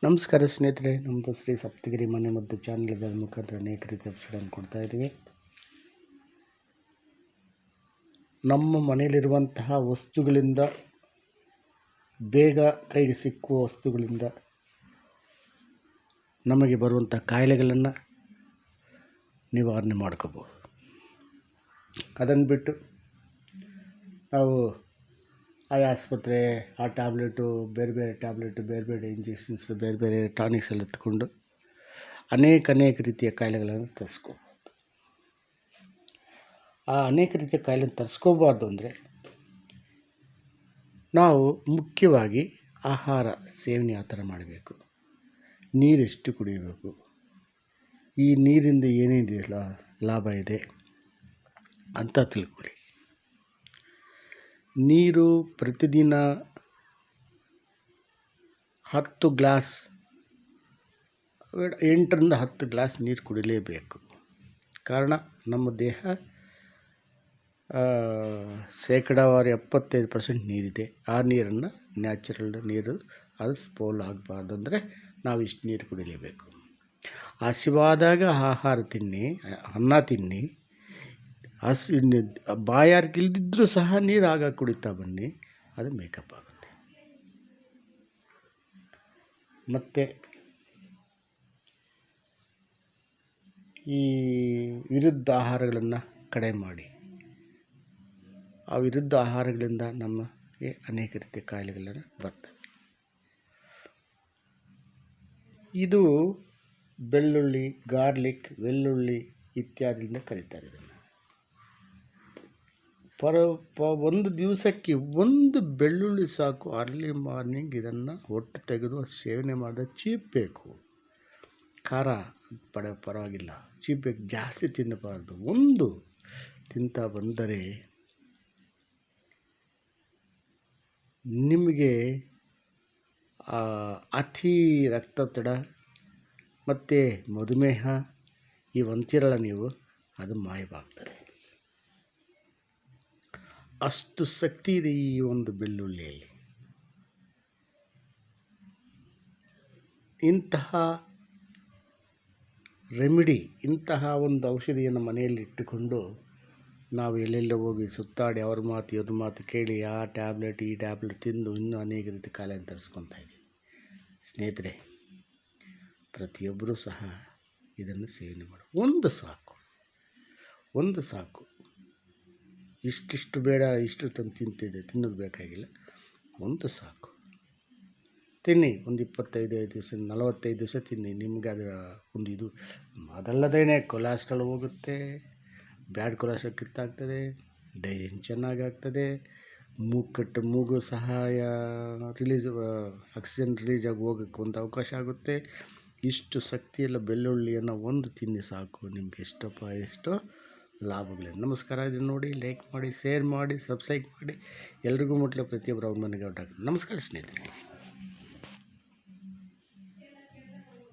ನಮಸ್ಕಾರ ಸ್ನೇಹಿತರೆ, ನಮ್ಮದು ಶ್ರೀ ಸಪ್ತಗಿರಿ ಮನೆಮದ್ದು ಚಾನಲ್ ಇದರ ಮುಖಾಂತರ ಅನೇಕ ರೀತಿಯ ಔಷಧಿಯನ್ನು ಕೊಡ್ತಾ ಇದ್ದೀವಿ. ನಮ್ಮ ಮನೆಯಲ್ಲಿರುವಂತಹ ವಸ್ತುಗಳಿಂದ, ಬೇಗ ಕೈಗೆ ಸಿಕ್ಕುವ ವಸ್ತುಗಳಿಂದ ನಮಗೆ ಬರುವಂಥ ಕಾಯಿಲೆಗಳನ್ನು ನಿವಾರಣೆ ಮಾಡ್ಕೋಬೋದು. ಅದನ್ನು ಬಿಟ್ಟು ನಾವು ಆಸ್ಪತ್ರೆ ಆ ಟ್ಯಾಬ್ಲೆಟು, ಬೇರೆ ಬೇರೆ ಟ್ಯಾಬ್ಲೆಟು, ಬೇರೆ ಬೇರೆ ಇಂಜೆಕ್ಷನ್ಸ್, ಬೇರೆ ಬೇರೆ ಟಾನಿಕ್ಸ್ ಎಲ್ಲ ಎತ್ಕೊಂಡು ಅನೇಕ ರೀತಿಯ ಕಾಯಿಲೆಗಳನ್ನು ತರಿಸ್ಕೋಬೋದು. ಆ ಅನೇಕ ರೀತಿಯ ಕಾಯಿಲೆ ತರಿಸ್ಕೋಬಾರ್ದು ಅಂದರೆ ನಾವು ಮುಖ್ಯವಾಗಿ ಆಹಾರ ಸೇವನೆ ಯಾವ ಥರ ಮಾಡಬೇಕು, ನೀರೆಷ್ಟು ಕುಡಿಯಬೇಕು, ಈ ನೀರಿಂದ ಏನೇನಿದೆಯಲ್ಲ ಲಾಭ ಇದೆ ಅಂತ ತಿಳ್ಕೊಳ್ಳಿ. ನೀರು ಪ್ರತಿದಿನ 10 ಗ್ಲಾಸ್, 8ರಿಂದ 10 ಗ್ಲಾಸ್ ನೀರು ಕುಡಿಲೇಬೇಕು. ಕಾರಣ ನಮ್ಮ ದೇಹ ಶೇಕಡಾವಾರು 75% ನೀರಿದೆ. ಆ ನೀರನ್ನು ನ್ಯಾಚುರಲ್ ನೀರು ಅದು ಸ್ಪೋಲ್ ಆಗಬಾರ್ದು ಅಂದರೆ ನಾವು ಇಷ್ಟು ನೀರು ಕುಡಿಲೇಬೇಕು. ಹಸಿವಾದಾಗ ಆಹಾರ ತಿನ್ನಿ, ಅನ್ನ ತಿನ್ನಿ. ಬಾಯಾರಿಕೆ ಸಹ ನೀರು ಆಗ ಕುಡಿತಾ ಬನ್ನಿ, ಅದು ಮೇಕಪ್ ಆಗುತ್ತೆ. ಮತ್ತು ಈ ವಿರುದ್ಧ ಆಹಾರಗಳನ್ನು ಕಡಿಮೆ ಮಾಡಿ. ಆ ವಿರುದ್ಧ ಆಹಾರಗಳಿಂದ ನಮಗೆ ಅನೇಕ ರೀತಿಯ ಕಾಯಿಲೆಗಳನ್ನು ಬರ್ತವೆ. ಇದು ಬೆಳ್ಳುಳ್ಳಿ, ಗಾರ್ಲಿಕ್, ಬೆಳ್ಳುಳ್ಳಿ ಇತ್ಯಾದಿಯಿಂದ ಕರೀತಾರೆ. ಇದನ್ನು ಒಂದು ದಿವಸಕ್ಕೆ ಒಂದು ಬೆಳ್ಳುಳ್ಳಿ ಸಾಕು. ಅರ್ಲಿ ಮಾರ್ನಿಂಗ್ ಇದನ್ನು ಹೊಟ್ಟೆ ತೆಗೆದು ಸೇವನೆ ಮಾಡಿದ್ರೆ ಚೀಪಬೇಕು. ಖಾರ ಪರವಾಗಿಲ್ಲ, ಚೀಪಬೇಕು, ಜಾಸ್ತಿ ತಿನ್ನಬಾರ್ದು. ಒಂದು ತಿಂತಾ ಬಂದರೆ ನಿಮಗೆ ಅತಿ ರಕ್ತದೊತ್ತಡ ಮತ್ತು ಮಧುಮೇಹ ಇವಂತಿರಲ್ಲ ನೀವು, ಅದು ಮಾಯವಾಗ್ತದೆ. ಅಷ್ಟು ಶಕ್ತಿ ಇದೆ ಈ ಒಂದು ಬೆಳ್ಳುಳ್ಳಿಯಲ್ಲಿ. ಇಂತಹ ರೆಮಿಡಿ, ಇಂತಹ ಒಂದು ಔಷಧಿಯನ್ನು ಮನೆಯಲ್ಲಿ ಇಟ್ಟುಕೊಂಡು ನಾವು ಎಲ್ಲೆಲ್ಲೋ ಹೋಗಿ ಸುತ್ತಾಡಿ ಅವ್ರ ಮಾತು ಇವ್ರ ಮಾತು ಕೇಳಿ ಆ ಟ್ಯಾಬ್ಲೆಟ್ ಈ ಟ್ಯಾಬ್ಲೆಟ್ ತಿಂದು ಇನ್ನೂ ಅನೇಕ ರೀತಿ ಕಾಯಿಲೆಯನ್ನು ತರಿಸ್ಕೊತಾ ಇದ್ದೀವಿ. ಸ್ನೇಹಿತರೆ, ಪ್ರತಿಯೊಬ್ಬರೂ ಸಹ ಇದನ್ನು ಸೇವನೆ ಮಾಡಿ. ಒಂದು ಸಾಕು. ಇಷ್ಟಿಷ್ಟು ಬೇಡ, ಇಷ್ಟು ತಂದು ತಿನ್ನೋದು ಬೇಕಾಗಿಲ್ಲ. ಒಂದು ಸಾಕು ತಿನ್ನಿ. ಒಂದು 25 ದಿವಸ, 45 ದಿವಸ ತಿನ್ನಿ. ನಿಮಗೆ ಅದರ ಒಂದು ಇದು ಅದಲ್ಲದೇ ಕೊಲೆಸ್ಟ್ರಾಲ್ ಹೋಗುತ್ತೆ, ಬ್ಯಾಡ್ ಕೊಲೆಸ್ಟ್ರಾಲ್ ಕಿತ್ತಾಗ್ತದೆ, ಡೈಜೆಷನ್ ಚೆನ್ನಾಗಾಗ್ತದೆ, ಮೂಗು ಸಹಾಯ ಆಕ್ಸಿಜನ್ ರಿಲೀಸ್ ಆಗಿ ಹೋಗೋಕ್ಕೆ ಒಂದು ಅವಕಾಶ ಆಗುತ್ತೆ. ಇಷ್ಟು ಶಕ್ತಿಯೆಲ್ಲ ಬೆಳ್ಳುಳ್ಳಿಯನ್ನು ಒಂದು ತಿನ್ನಿ ಸಾಕು, ನಿಮಗೆ ಎಷ್ಟೋ ಲಾಭಗಳಿದೆ. ನಮಸ್ಕಾರ. ಇದನ್ನು ನೋಡಿ, ಲೈಕ್ ಮಾಡಿ, ಶೇರ್ ಮಾಡಿ, ಸಬ್ಸ್ಕ್ರೈಬ್ ಮಾಡಿ. ಎಲ್ರಿಗೂ ಮುಟ್ಲಿ ಪ್ರತಿಯೊಬ್ಬರು ಅವ್ರ ಮನೆಗೆ ಡಾಕ್ಟರ್. ನಮಸ್ಕಾರ ಸ್ನೇಹಿತರೆ.